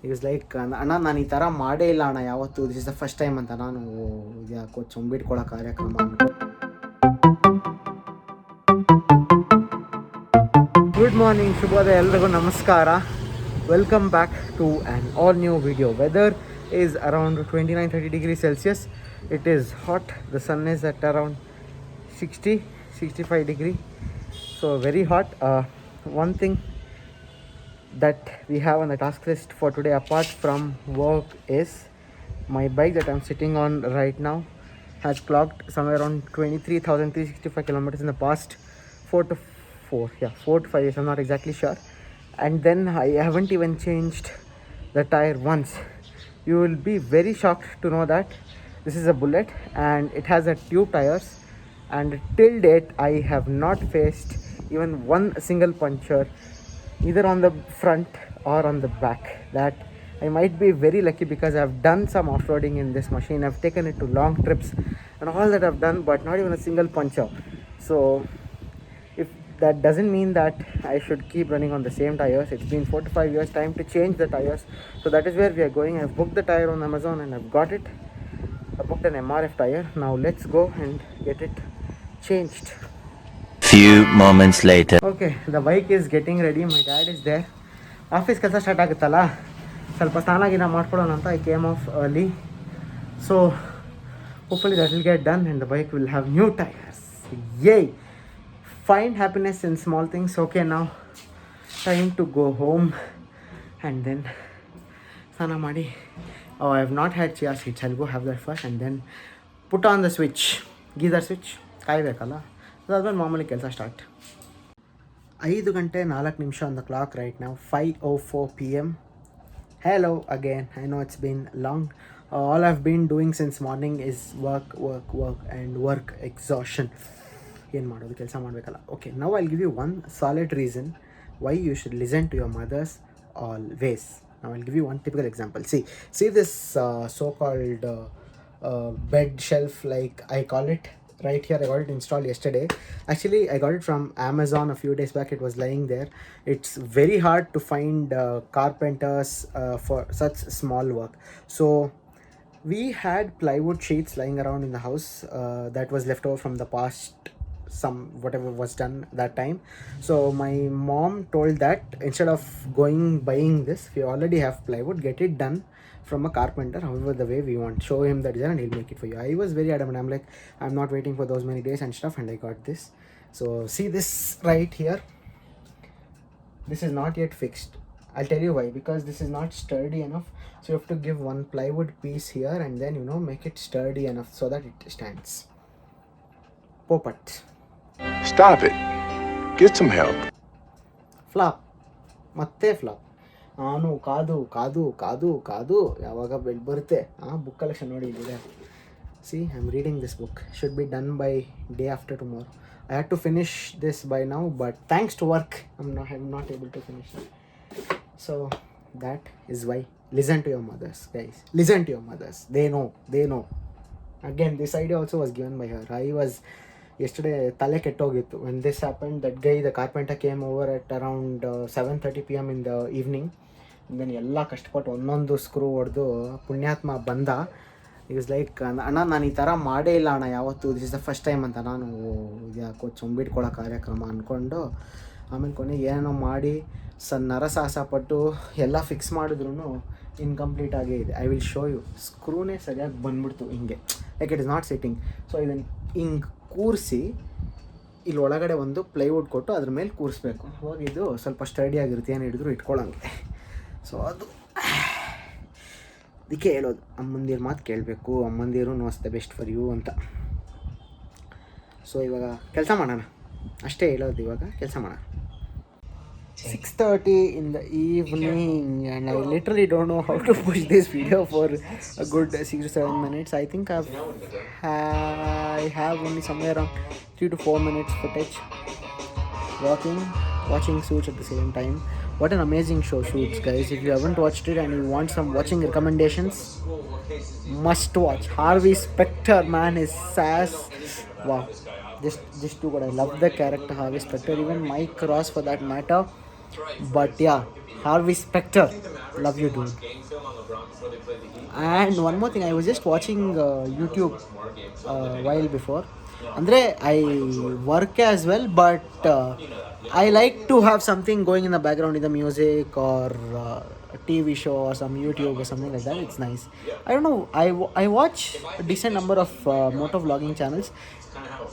Is like ಅಣ್ಣ ನಾನು ಈ ಥರ ಮಾಡೇ ಇಲ್ಲ ಅಣ್ಣ ಯಾವತ್ತು, this is the first time ಅಂತ. ನಾನು ಯಾಕೋ ಚೊಂಬಿಟ್ಕೊಳ್ಳೋ ಕಾರ್ಯಕ್ರಮ ಅನ್ಕೊ. ಗುಡ್ ಮಾರ್ನಿಂಗ್, ಶುಭೋದಯ, ಎಲ್ರಿಗೂ ನಮಸ್ಕಾರ. Welcome back to an all new video. Weather is around 29-30 degrees Celsius. It is hot. The sun is at around 60-65 degree. So very hot. One thing that we have on the task list for today apart from work is my bike that I'm sitting on right now has clocked somewhere around 23,365 kilometers in the past 4 to 5 years. I'm not exactly sure. And then I haven't even changed the tire once. You will be very shocked to know that this is a Bullet and it has a tube tires, and till date I have not faced even one single puncture either on the front or on the back. That I might be very lucky because I've done some off-roading in this machine. I've taken it to long trips and all that I've done, but not even a single puncture. So if that doesn't mean that I should keep running on the same tires. It's been 4 to 5 years, time to change the tires. So that is where we are going. I've booked the tire on Amazon and I've got it. I booked an MRF tire. Now let's go and get it changed. Few moments later. Okay, the bike is getting ready. My dad is there. Office ಕೆಲಸ start ಆಗುತ್ತಲ್ಲ, ಸ್ವಲ್ಪ ಸ್ನಾನ ಗಿನ ಮಾಡ್ಕೊಳ್ಳೋಣ ಅಂತ I came off early. So hopefully that will get done and the bike will have new tyres. Yay find happiness in small things. Okay, ನಾವು time to go home and then ಸ್ನಾನ ಮಾಡಿ. I have not had chia seeds. I will go have that first and then put on the switch, geyser switch ಕಾಯಬೇಕಲ್ಲ. ಅದಾದ್ಮೇಲೆ ಮಾಮೂಲಿ ಕೆಲಸ start. 5 ಗಂಟೆ 4 ನಿಮಿಷ on the clock right now, 5:04 p.m. Hello again. I know it's been long. All I've been doing since morning is work and work exhaustion. ಏನು ಮಾಡೋದು, ಕೆಲಸ ಮಾಡಬೇಕಲ್ಲ. Okay, now I'll give you one solid reason why you should listen to your mothers always. Now I'll give you one typical example. See this so-called bed shelf, like I call it. Right here, I got it installed yesterday. Actually, I got it from Amazon a few days back. It was lying there. It's very hard to find carpenters for such small work. So we had plywood sheets lying around in the house that was left over from the past, some whatever was done that time. So my mom told that instead of buying this, we already have plywood, get it done from a carpenter, however the way we want. Show him the design and he'll make it for you. I was very adamant. I'm like, I'm not waiting for those many days and stuff, and I got this. So see this right here, this is not yet fixed. I'll tell you why. Because this is not sturdy enough, so you have to give one plywood piece here and then make it sturdy enough so that it stands. Popat. Stop it. Get some help. Flop. ಮತ್ತೆ flop. ನಾನು ಕಾದು ಯಾವಾಗ bed ಬರುತ್ತೆ. Book collection ನೋಡಿ ಇಲ್ಲಿದೆ. See, I am reading this book. Should be done by day after tomorrow. I had to finish this by now, but thanks to work I am not able to finish it. So that is why listen to your mothers, guys. Listen to your mothers. They know. Again this idea also was given by her. Yesterday tale ಕೆಟ್ಟೋಗಿತ್ತು. when this happened, that guy, the carpenter, came over at around 7:30 p.m. in the evening. then ಎಲ್ಲ ಕಷ್ಟಪಟ್ಟು ಒಂದೊಂದು screw ಹೊಡೆದು ಪುಣ್ಯಾತ್ಮ ಬಂದ. Is like, ಅಣ್ಣ ನಾನು ಈ ಥರ ಮಾಡೇ ಇಲ್ಲ ಅಣ್ಣ ಯಾವತ್ತು, this is the first time ಅಂತ. ನಾನು ಯಾಕೋ ಚೊಂಬಿಟ್ಕೊಳ್ಳೋ ಕಾರ್ಯಕ್ರಮ ಅಂದ್ಕೊಂಡು ಆಮೇಲೆ ಕೊನೆಗೆ ಏನೇನೋ ಮಾಡಿ ನರಸಾಹಸ ಪಟ್ಟು ಎಲ್ಲ ಫಿಕ್ಸ್ ಮಾಡಿದ್ರು ಇನ್ಕಂಪ್ಲೀಟ್ ಆಗೇ ಇದೆ. I will show you. ಸ್ಕ್ರೂನೇ ಸರಿಯಾಗಿ ಬಂದ್ಬಿಡ್ತು ಹಿಂಗೆ, like it is not sitting. So ಇದನ್ನು ಹಿಂಗೆ ಕೂರಿಸಿ ಇಲ್ಲಿ ಒಳಗಡೆ ಒಂದು ಪ್ಲೈವುಡ್ ಕೊಟ್ಟು ಅದ್ರ ಮೇಲೆ ಕೂರಿಸ್ಬೇಕು. ಹೋಗಿ ಇದು ಸ್ವಲ್ಪ ಸ್ಟಡಿ ಆಗಿರುತ್ತೆ, ಏನು ಹಿಡಿದ್ರು ಇಟ್ಕೊಳ್ಳೋಂಗೆ. ಸೊ ಅದು ಅದಕ್ಕೆ ಹೇಳೋದು, ಅಮ್ಮಂದಿರ ಮಾತು ಕೇಳಬೇಕು, ಅಮ್ಮಂದಿರು knows the best for you ಅಂತ. ಸೊ ಇವಾಗ ಕೆಲಸ ಮಾಡೋಣ, ಅಷ್ಟೇ ಹೇಳೋದು. ಇವಾಗ ಕೆಲಸ ಮಾಡೋಣ. 6:30 in the evening, and I literally don't know how to push this video for a good 6 to 7 minutes. I think I have only somewhere around 3 to 4 minutes footage. Watching Suits at the same time. What an amazing show, Suits, guys. If you haven't watched it and you want some watching recommendations, must watch. Harvey Specter, man, his sass. Wow. Just too good. I love the character Harvey Specter. Even Mike Ross for that matter. But yeah, Harvey Specter, love you dude. And one more thing, I was just watching YouTube while before. Andre, I work as well, but I like to have something going in the background, in the music or a TV show or some YouTube or something like that. It's nice. I don't know, I watch a decent number of motor vlogging channels,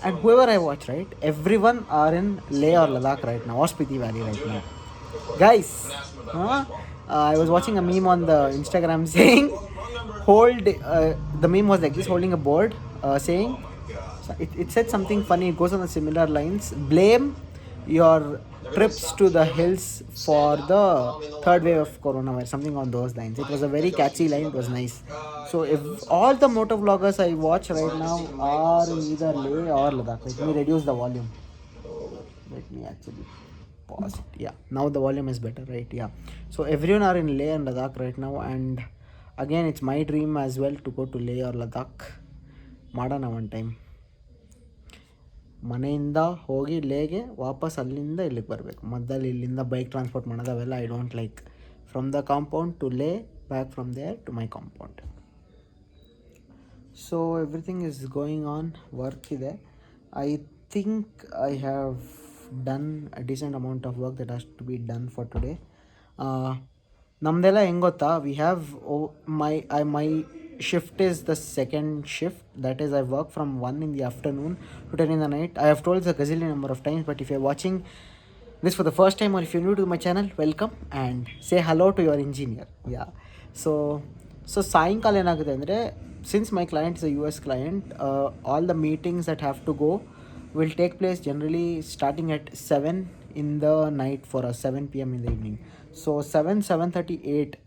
and whoever I watch, right, everyone are in Leh or Ladakh right now, or Spiti Valley right now. Guys, I was watching a meme on the Instagram saying, the meme was like this, holding a board, saying, it said something funny, it goes on the similar lines, blame your trips to the hills for the third wave of coronavirus, something on those lines. It was a very catchy line, it was nice. So if all the motor vloggers I watch right now are in either Leh or Ladakh, let me reduce the volume. Let me actually pause it. Yeah, now the volume is better, right? Yeah. So everyone are in Leh and Ladakh right now, and again, it's my dream as well to go to Leh or Ladakh. ಮಾಡೋಣ one time. ಮನೆಯಿಂದ ಹೋಗಿ ಲೇಗೆ ವಾಪಸ್ ಅಲ್ಲಿಂದ ಇಲ್ಲಿಗೆ ಬರಬೇಕು. ಮಧ್ಯದಲ್ಲಿ ಇಲ್ಲಿಂದ bike transport ಮಾಡೋದು ಅವೆಲ್ಲ I don't like. From the compound to lay, back from there to my compound. So everything is going on, work ಇದೆ. I think I have done a decent amount of work that has to be done for today. ನಮ್ಮದೆಲ್ಲ ಹೆಂಗೆ ಗೊತ್ತಾ, we have my shift is the second shift, that is I work from 1 in the afternoon to 10 in the night. I have told this a gazillion number of times, but if you are watching this for the first time or if you're new to my channel, welcome and say hello to your engineer. Yeah, so ಸಾಯಂಕಾಲ ಏನಾಗುತ್ತೆ ಅಂದರೆ, since my client is a US client, all the meetings that have to go will take place generally starting at 7 in the night for a 7 p.m. in the evening. So 7:30, 8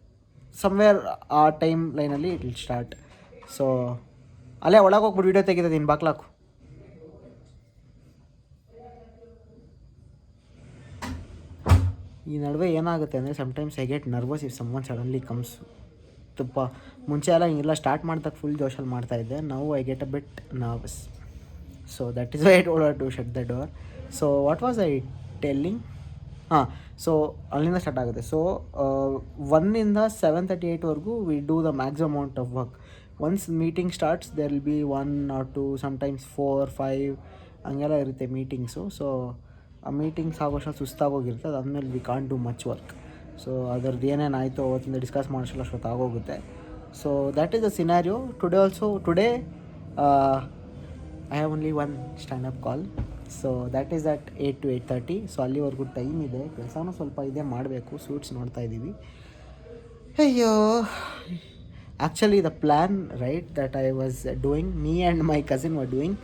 somewhere ಆ time ಲೈನಲ್ಲಿ it will start. So ಅಲ್ಲೇ ಒಳಗೆ ಹೋಗ್ಬಿಟ್ಟು video ತೆಗಿತೀನಿ, ಬಾಕ್ಲಾಕು. ಈ ನಡುವೆ ಏನಾಗುತ್ತೆ ಅಂದರೆ, sometimes I get nervous if someone suddenly comes. ಮುಂಚೆ ಎಲ್ಲ ಹಿಂಗೆಲ್ಲ ಸ್ಟಾರ್ಟ್ ಮಾಡಿದಾಗ ಫುಲ್ ಜೋಶಲ್ಲಿ ಮಾಡ್ತಾಯಿದ್ದೆ. Now I get a bit nervous. So that is why I told her to shut the door. So what was I telling? So ಅಲ್ಲಿಂದ start ಆಗುತ್ತೆ. So 1 7:38ವರೆಗೂ we do the maximum amount of work. Once meeting starts there will be 1 or 2, sometimes 4, 5 ಹಂಗೆಲ್ಲ ಇರುತ್ತೆ meetings. So ಆ meetings ಆಗೋಷ್ಟು ಸುಸ್ತಾಗೋಗಿರುತ್ತೆ. ಅದಾದಮೇಲೆ we can't do much work. So ಅದರದ್ದು ಏನೇನಾಯಿತು ಅವತ್ತಿಂದ ಡಿಸ್ಕಸ್ ಮಾಡೋಷ್ಟು ಆಗೋಗುತ್ತೆ. So that is the scenario today I have only one standup call. So that is at 8 to 8:30. So ಅಲ್ಲಿವರೆಗೂ ಟೈಮ್ ಇದೆ, ಕೆಲಸನೂ ಸ್ವಲ್ಪ ಇದೆ ಮಾಡಬೇಕು. ಸೂಟ್ಸ್ ನೋಡ್ತಾ ಇದ್ದೀವಿ. ಅಯ್ಯೋ, actually the plan right that I was doing, me and my cousin were doing,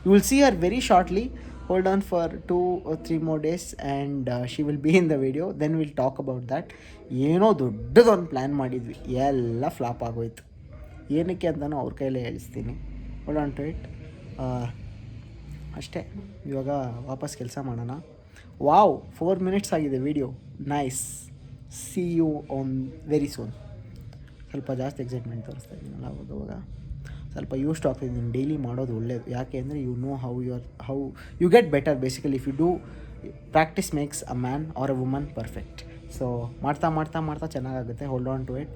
you will see her very shortly. Hold on for 2 or 3 more days and she will be in the video. Then will talk about that. ಏನೋ ದೊಡ್ಡದೊಂದು plan ಮಾಡಿದ್ವಿ, ಎಲ್ಲ flap ಆಗೋಯ್ತು. ಏನಕ್ಕೆ ಅಂತಲೂ ಅವ್ರ ಕೈಲೇ ಹೇಳಿಸ್ತೀನಿ. Hold on to it. ಅಷ್ಟೇ, ಇವಾಗ ವಾಪಸ್ ಕೆಲಸ ಮಾಡೋಣ. ವಾವ್, 4 minutes ಆಗಿದೆ video. Nice. See you on very soon. ಸ್ವಲ್ಪ ಜಾಸ್ತಿ ಎಕ್ಸೈಟ್ಮೆಂಟ್ ತೋರಿಸ್ತಾ ಇದ್ದೀನಲ್ಲ, ಅವಾಗ ಸ್ವಲ್ಪ ಯೂಸ್ಟ್ ಆಗ್ತಿದ್ದೀನಿ. ಡೈಲಿ ಮಾಡೋದು ಒಳ್ಳೆಯದು. ಯಾಕೆ ಅಂದರೆ how you get better basically if you do practice makes a man or a woman perfect. So ಮಾಡ್ತಾ ಚೆನ್ನಾಗಾಗುತ್ತೆ. Hold on to it.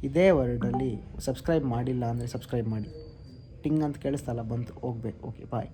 ಇದೇ ವರ್ಡಲ್ಲಿ ಸಬ್ಸ್ಕ್ರೈಬ್ ಮಾಡಿಲ್ಲ ಅಂದರೆ ಸಬ್ಸ್ಕ್ರೈಬ್ ಮಾಡಿ. ಟಿಂಗ್ ಅಂತ ಕೇಳಿಸ್ತಲ್ಲ, ಬಂತು, ಹೋಗ್ಬೇಕು. ಓಕೆ, ಬಾಯ್.